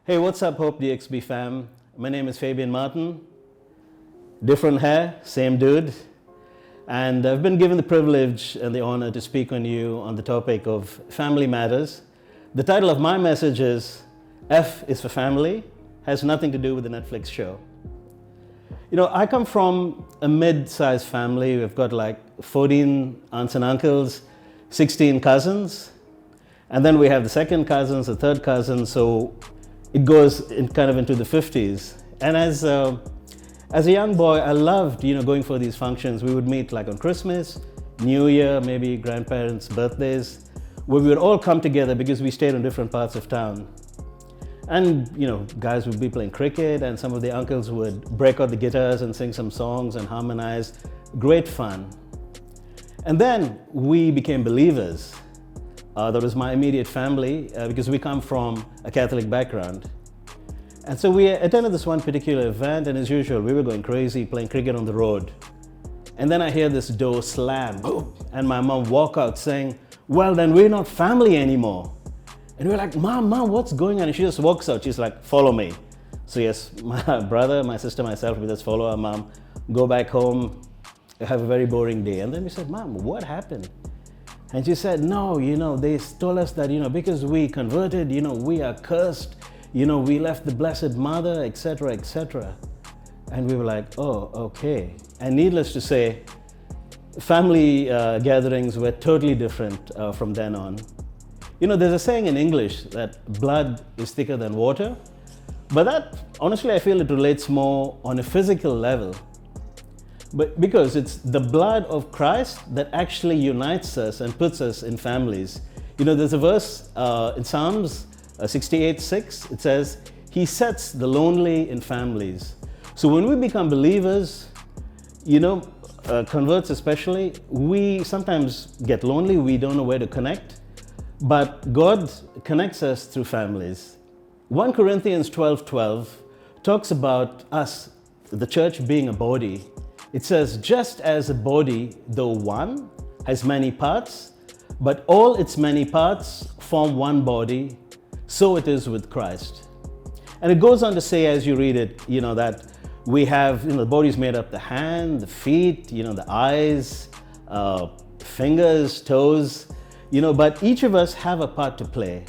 Hey, what's up, Hope DXB fam? My name is Fabian Martin. Different hair, same dude. And I've been given the privilege and the honor to speak on you on the topic of family matters. The title of my message is F is for Family, has nothing to do with the Netflix show. You know, I come from a mid-sized family. We've got like 14 aunts and uncles, 16 cousins, and then we have the second cousins, the third cousin, so it goes into the 50s. And as a young boy, I loved, going for these functions. We would meet like on Christmas, New Year, maybe grandparents' birthdays, where we would all come together because we stayed in different parts of town. And, guys would be playing cricket, and some of the uncles would break out the guitars and sing some songs and harmonize. Great fun. And then we became believers. That was my immediate family because we come from a Catholic background. And so we attended this one particular event, and as usual, we were going crazy playing cricket on the road. And then I hear this door slam, boom, and my mom walk out saying, "Well, then we're not family anymore." And we're like, Mom, what's going on? And she just walks out. She's like, "Follow me." So yes, my brother, my sister, myself, we just follow our mom, go back home, have a very boring day. And then we said, "Mom, what happened?" And she said, "No, they told us that, because we converted, we are cursed, we left the Blessed Mother, etc., etc." And we were like, "Oh, okay." And needless to say, family gatherings were totally different from then on. There's a saying in English that blood is thicker than water, but that, honestly, I feel it relates more on a physical level. But because it's the blood of Christ that actually unites us and puts us in families. There's a verse in Psalms 68:6. It says, "He sets the lonely in families." So when we become believers, converts especially, we sometimes get lonely. We don't know where to connect. But God connects us through families. 1 Corinthians 12:12 talks about us, the church, being a body. It says, "Just as a body, though one, has many parts, but all its many parts form one body, so it is with Christ." And it goes on to say, as you read it, that we have, the body's made up the hand, the feet, the eyes, fingers, toes, but each of us have a part to play.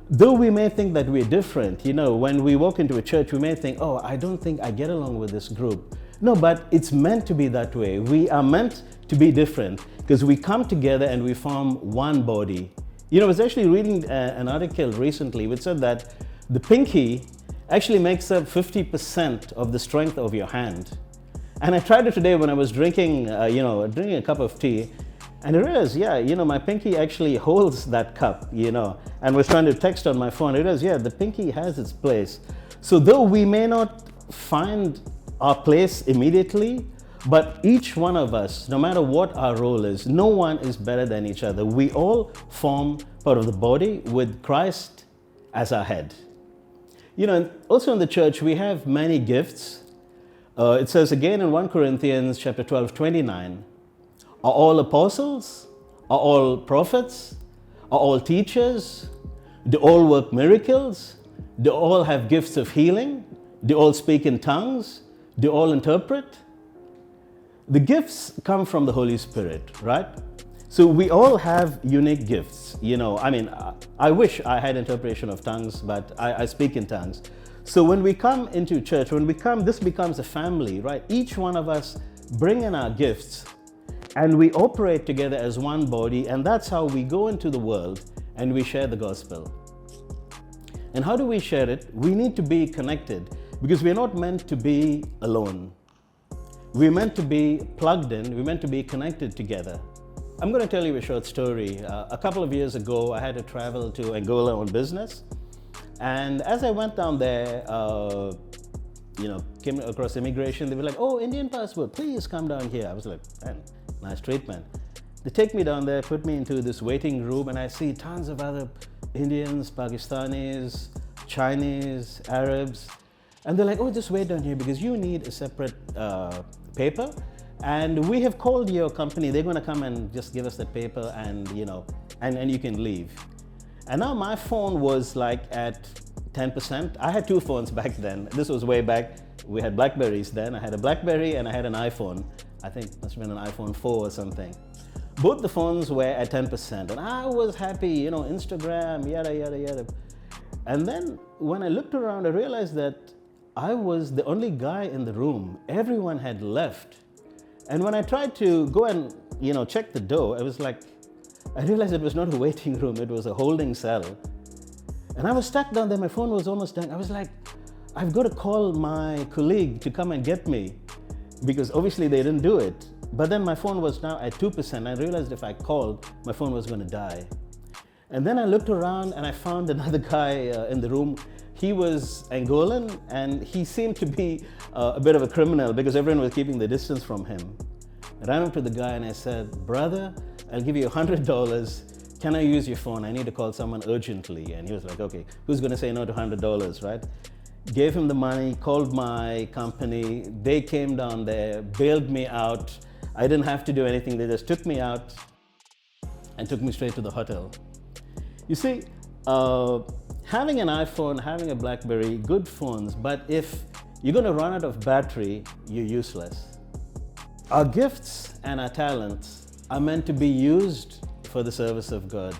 Though we may think that we're different, when we walk into a church, we may think, "Oh, I don't think I get along with this group." No, but it's meant to be that way. We are meant to be different because we come together and we form one body. I was actually reading an article recently which said that the pinky actually makes up 50% of the strength of your hand. And I tried it today when I was drinking a cup of tea. And I realized, my pinky actually holds that cup, and was trying to text on my phone. I realized, the pinky has its place. So though we may not find our place immediately, but each one of us, no matter what our role is, no one is better than each other. We all form part of the body with Christ as our head. And also in the church, we have many gifts. It says again in 1 Corinthians chapter 12:29, "Are all apostles? Are all prophets? Are all teachers? Do all work miracles? Do all have gifts of healing? Do all speak in tongues? Do all interpret?" The gifts come from the Holy Spirit, right? So we all have unique gifts. I wish I had interpretation of tongues, but I speak in tongues. So when we come into church, this becomes a family, right? Each one of us bring in our gifts, and we operate together as one body, and that's how we go into the world and we share the gospel. And how do we share it? We need to be connected because we're not meant to be alone. We're meant to be plugged in, we're meant to be connected together. I'm going to tell you a short story. A couple of years ago, I had to travel to Angola on business. And as I went down there, came across immigration, they were like, "Oh, Indian passport, please come down here." I was like, "Man, nice treatment." They take me down there, put me into this waiting room, and I see tons of other Indians, Pakistanis, Chinese, Arabs. And they're like, "Oh, just wait down here because you need a separate paper. And we have called your company. They're going to come and just give us that paper and, and you can leave." And now my phone was like at 10%. I had two phones back then. This was way back. We had Blackberries then. I had a Blackberry and I had an iPhone. I think it must have been an iPhone 4 or something. Both the phones were at 10%. And I was happy, you know, Instagram, yada, yada, yada. And then when I looked around, I realized that I was the only guy in the room. Everyone had left. And when I tried to go and, you know, check the door, I realized it was not a waiting room, it was a holding cell. And I was stuck down there, my phone was almost done. I was like, I've got to call my colleague to come and get me, because obviously they didn't do it. But then my phone was now at 2%. I realized if I called, my phone was going to die. And then I looked around and I found another guy in the room. He was Angolan and he seemed to be a bit of a criminal because everyone was keeping the distance from him. I ran up to the guy and I said, brother, I'll give you $100. Can I use your phone? I need to call someone urgently. And he was like, okay, who's going to say no to $100, right? Gave him the money, called my company. They came down there, bailed me out. I didn't have to do anything. They just took me out and took me straight to the hotel. You see, having an iPhone, having a Blackberry, good phones, but if you're going to run out of battery, you're useless. Our gifts and our talents are meant to be used for the service of God.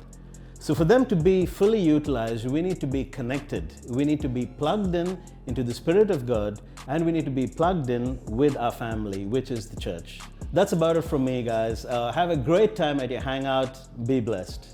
So for them to be fully utilized, we need to be connected. We need to be plugged in into the Spirit of God, and we need to be plugged in with our family, which is the church. That's about it from me, guys. Have a great time at your hangout. Be blessed.